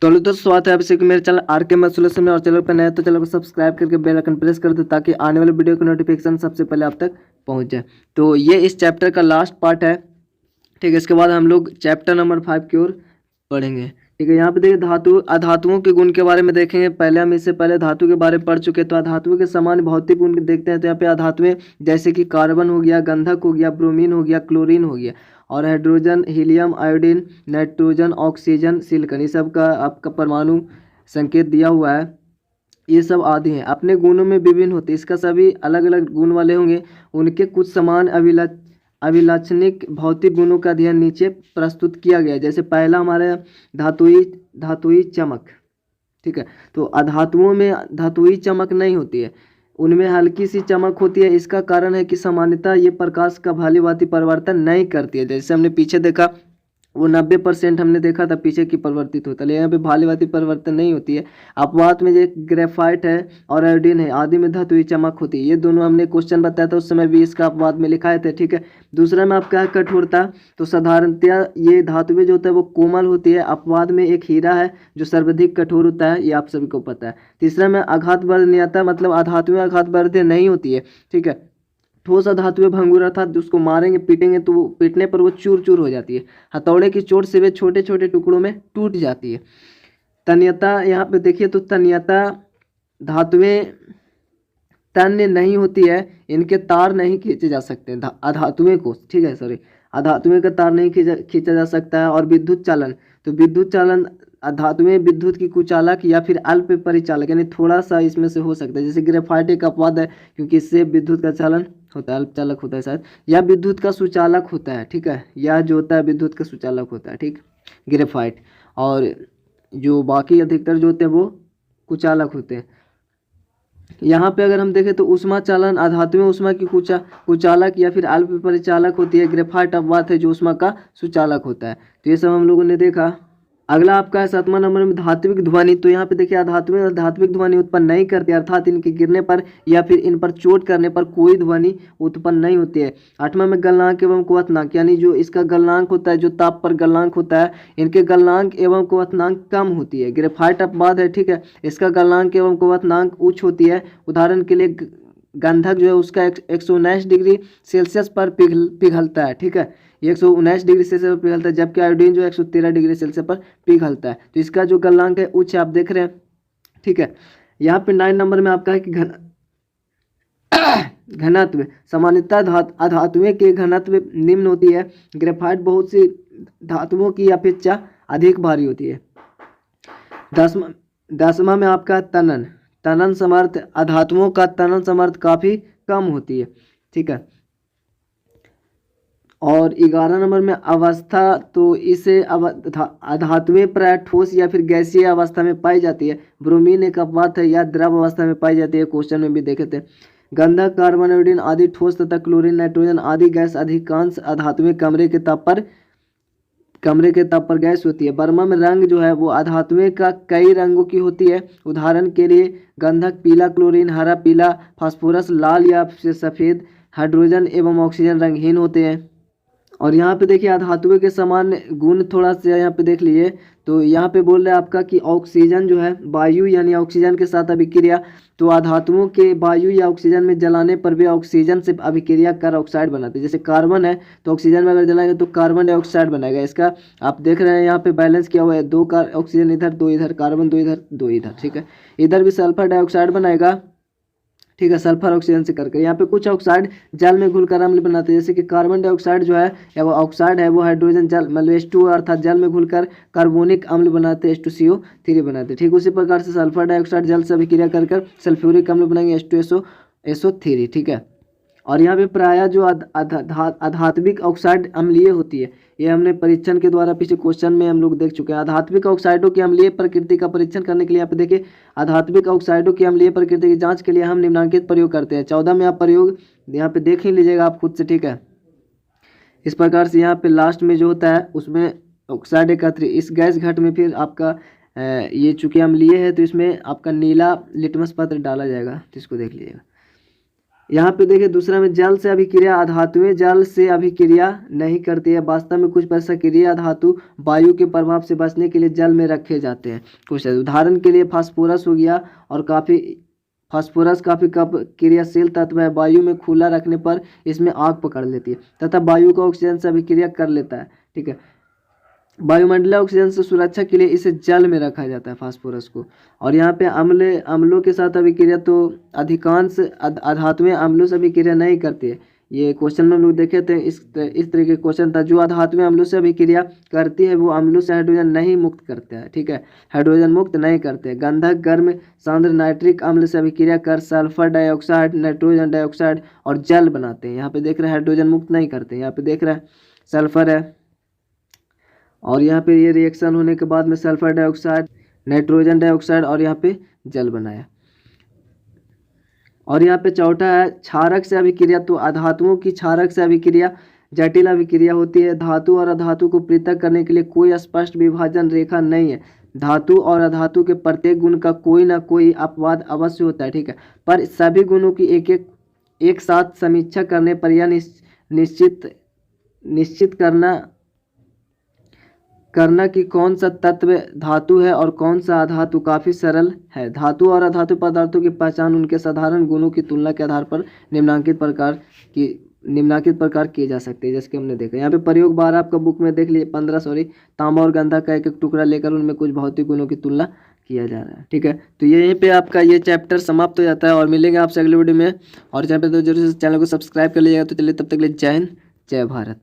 तो हेलो दोस्तों, स्वागत है आप सभी को मेरे चैनल आर के मैथ सॉल्यूशन में। और चैनल पर नया तो चैनल को सब्सक्राइब करके बेल आइकन प्रेस कर दो ताकि आने वाले वीडियो की नोटिफिकेशन सबसे पहले आप तक पहुंच जाए। तो ये इस चैप्टर का लास्ट पार्ट है, ठीक है। इसके बाद हम लोग चैप्टर नंबर 5 की ओर पढ़ेंगे, ठीक है। यहाँ पे देखिए धातु अधातुओं के गुण के बारे में देखेंगे। पहले हम इससे पहले धातु के बारे में पढ़ चुके हैं। तो अधातुओं के समान भौतिक गुण देखते हैं। तो यहाँ पे अधातुएं जैसे कि कार्बन हो गया, गंधक हो गया, ब्रोमीन हो गया, क्लोरीन हो गया, और hydrogen, helium, iodine, nitrogen, oxygen, silicon, ये सब का आपका परमाणु संकेत दिया हुआ है। ये सब आदि हैं, अपने गुणों में विभिन्न होते हैं। इसका सभी अलग अलग गुण वाले होंगे। उनके कुछ समान अभिलाक्षणिक भौतिक गुणों का अध्ययन नीचे प्रस्तुत किया गया है। जैसे पहला हमारा धातुई धातुई चमक, ठीक है। तो अधातुओं में धातुई चमक नहीं होती है, उनमें हल्की सी चमक होती है। इसका कारण है कि सामान्यतः ये प्रकाश का भालीभांति परिवर्तन नहीं करती है। जैसे हमने पीछे देखा, वो 90% हमने देखा था पीछे की परिवर्तित होता है, लेकिन यहाँ पे भालीभांति परिवर्तन नहीं होती है। अपवाद में जो ग्रेफाइट है और आयोडीन है आदि में धातुई चमक होती है। ये दोनों हमने क्वेश्चन बताया था, उस समय भी इसका अपवाद में लिखाए थे, ठीक है। दूसरा में आपका है कठोरता। तो साधारणतया ये धातुएं जो होता है वो कोमल होती है। अपवाद में एक हीरा है जो सर्वाधिक कठोर होता है, ये आप सभी को पता है। तीसरा में आघात वर्णनीयता, मतलब अधातुएं आघात वर्ध्य नहीं होती है, ठीक है। ठोस अधातुएं भंगुर, अर्थात उसको मारेंगे पीटेंगे तो वो पीटने पर वो चूर चूर हो जाती है। हथौड़े की चोट से वे छोटे छोटे टुकड़ों में टूट जाती है। तन्यता, यहाँ पे देखिए तो तन्यता, धातुएं तन्य नहीं होती है, इनके तार नहीं खींचे जा सकते अधातुएं को, ठीक है, सॉरी, अधातुएं का तार नहीं खींचा जा सकता है। और विद्युत चालन, तो विद्युत चालन धातुएं विद्युत की कुचालक या फिर अल्प परिचालक, यानी थोड़ा सा इसमें से हो सकता है। जैसे ग्रेफाइट एक अपवाद है क्योंकि इससे विद्युत का चालन होता है, अल्पचालक होता है शायद, या विद्युत का सुचालक होता है, ठीक है। यह जो होता है विद्युत का सुचालक होता है, ठीक, ग्रेफाइट। और जो बाकी अधिकतर जो होते हैं वो कुचालक होते हैं। यहाँ पे अगर हम देखें तो ऊष्मा चालन, अधातुएं ऊष्मा की कुचालक या फिर अल्प परिचालक होती है। ग्रेफाइट अपवाद है जो ऊष्मा का सुचालक होता है। तो ये सब हम लोगों ने देखा। अगला आपका है 7वां नंबर में धात्विक ध्वनि। तो यहाँ पे देखिए अधातुएं धात्विक ध्वनि उत्पन्न नहीं करती, अर्थात इनके गिरने पर या फिर इन पर चोट करने पर कोई ध्वनि उत्पन्न नहीं होती है। 8वां में गलनांक एवं क्वथनांक, यानी जो इसका गलनांक होता है, जो ताप पर गलनांक होता है, इनके गलनांक एवं क्वथनांक कम होती है। ग्रेफाइट अपवाद है, ठीक है, इसका गलनांक एवं क्वथनांक उच्च होती है। उदाहरण के लिए गंधक जो है उसका 119 डिग्री सेल्सियस पर पिघलता है, ठीक है, 119 डिग्री सेल्सियस पर पिघलता है, जबकि आयोडीन जो 113 डिग्री सेल्सियस पर पिघलता है। तो इसका जो गलनांक है उच्च आप देख रहे हैं, ठीक है। यहाँ पे 9 नंबर में आपका है कि घनत्व, सामान्यतः अधातुएं के घनत्व निम्न होती है। ग्रेफाइट बहुत सी धातुओं की अपेक्षा अधिक भारी होती है। 10वां में आपका तनन समर्थ, अधातुओं का तनन समर्थ काफी कम होती है, ठीक है। और 11 नंबर में अवस्था, तो इसे अधातुएं प्राय ठोस या फिर गैसीय अवस्था में पाई जाती है। ब्रोमीन एक अपवाद है, या द्रव अवस्था में पाई जाती है, क्वेश्चन में भी देखे थे। गंधक, कार्बन, आयोडीन आदि ठोस तथा क्लोरीन, नाइट्रोजन आदि गैस अधिकांश अधातुएं कमरे के ताप पर गैस होती है। बर्मा में रंग जो है वो अधातुएं का कई रंगों की होती है। उदाहरण के लिए गंधक पीला, क्लोरीन हरा पीला, फास्फोरस लाल या सफ़ेद, हाइड्रोजन एवं ऑक्सीजन रंगहीन होते हैं। और यहाँ पे देखिए अधातुएं के समान गुण थोड़ा सा यहाँ पे देख लीजिए। तो यहाँ पे बोल रहे हैं आपका कि ऑक्सीजन जो है वायु यानी ऑक्सीजन के साथ अभिक्रिया, तो अधातुओं के वायु या ऑक्सीजन में जलाने पर भी ऑक्सीजन से अभिक्रिया कर ऑक्साइड बनाते हैं। जैसे कार्बन है तो ऑक्सीजन में अगर जलाएंगे तो कार्बन डाइऑक्साइड बनाएगा। इसका आप देख रहे हैं यहाँ पे बैलेंस किया हुआ है, 2 ऑक्सीजन इधर, 2 इधर, कार्बन 2 इधर, 2 इधर, ठीक है। इधर भी सल्फर डाइऑक्साइड बनाएगा, ठीक है, सल्फर ऑक्सीजन से करके। यहाँ पे कुछ ऑक्साइड जल में घुलकर अम्ल बनाते हैं, जैसे कि कार्बन डाइऑक्साइड जो है या वो ऑक्साइड है वो हाइड्रोजन जल मतलब H2 अर्थात जल में घुलकर कार्बोनिक अम्ल बनाते हैं, H2CO3 बनाते हैं। ठीक उसी प्रकार से सल्फर डाइऑक्साइड जल से अभिक्रिया कर सल्फ्यूरिक अम्ल बनाएंगे, H2SO3, ठीक है। और यहाँ पे प्रायः जो अधात्विक ऑक्साइड अम्लीय होती है, ये हमने परीक्षण के द्वारा पीछे क्वेश्चन में हम लोग देख चुके हैं। अधात्विक ऑक्साइडों की अम्लीय प्रकृति का परीक्षण करने के लिए यहाँ पे देखिए अधात्विक ऑक्साइडों की अम्लीय प्रकृति की जांच के लिए हम निम्नलिखित प्रयोग करते हैं। 14 में आप प्रयोग यहाँ पे देख ही लीजिएगा आप खुद से, ठीक है। इस प्रकार से यहाँ पे लास्ट में जो होता है उसमें ऑक्साइड एकत्र, इस गैस घट में फिर आपका ये चूंकि अम्लीय है तो इसमें आपका नीला लिटमस पत्र डाला जाएगा, तो इसको देख लीजिएगा। यहाँ पे देखिए दूसरा में जल से अभिक्रिया अधातुएं जल से अभिक्रिया नहीं करती है। वास्तव में कुछ प्रतिक्रिया धातु वायु के प्रभाव से बचने के लिए जल में रखे जाते हैं। कुछ उदाहरण के लिए फास्फोरस हो गया, और फास्फोरस काफ़ी कम क्रियाशील तत्व है। वायु में खुला रखने पर इसमें आग पकड़ लेती है तथा वायु का ऑक्सीजन से अभिक्रिया कर लेता है। ठीक है, वायुमंडलीय ऑक्सीजन से सुरक्षा के लिए इसे जल में रखा जाता है फास्फोरस को। और यहाँ पे अम्लों के साथ अभिक्रिया तो अधिकांश अधातुएं अम्लों से अभिक्रिया नहीं करती है। ये क्वेश्चन में हम लोग देखे थे, इस तरह के क्वेश्चन था। जो अधातुएं अम्लों से अभिक्रिया करती है वो अम्लों से हाइड्रोजन नहीं मुक्त करते हैं। ठीक है, हाइड्रोजन मुक्त नहीं करते। गंधक गर्म सांद्र नाइट्रिक अम्ल से अभिक्रिया कर सल्फर डाइऑक्साइड, नाइट्रोजन डाइऑक्साइड और जल बनाते हैं। यहाँ पे देख रहे हैं हाइड्रोजन मुक्त नहीं करते। यहाँ पे देख रहे हैं सल्फर है, और यहाँ पे ये रिएक्शन होने के बाद में सल्फर डाइऑक्साइड, नाइट्रोजन डाइऑक्साइड और यहाँ पे जल बनाया। और यहाँ पे चौथा है क्षारक से अभिक्रिया। तो अधातुओं की क्षारक से अभिक्रिया जटिल अभिक्रिया होती है। धातु और अधातु को पृथक करने के लिए कोई स्पष्ट विभाजन रेखा नहीं है। धातु और अधातु के प्रत्येक गुण का कोई ना कोई अपवाद अवश्य होता है। ठीक है, पर सभी गुणों की एक साथ समीक्षा करने पर यह निश्चित करना कि कौन सा तत्व धातु है और कौन सा अधातु काफ़ी सरल है। धातु और अधातु पदार्थों की पहचान उनके साधारण गुणों की तुलना के आधार पर निम्नलिखित प्रकार किए जा सकते हैं, जैसे कि हमने देखा। यहाँ पे प्रयोग 12 आपका बुक में देख लीजिए, 15 तांबा और गंधक का एक एक टुकड़ा लेकर उनमें कुछ भौतिक गुणों की तुलना किया जा रहा है। ठीक है, तो यहीं पे आपका ये चैप्टर समाप्त हो जाता है, और मिलेंगे आपसे अगले वीडियो में। और चैनल पे तो जरूर चैनल को सब्सक्राइब कर लीजिएगा। तो चलिए तब तक के लिए जय हिंद, जय भारत।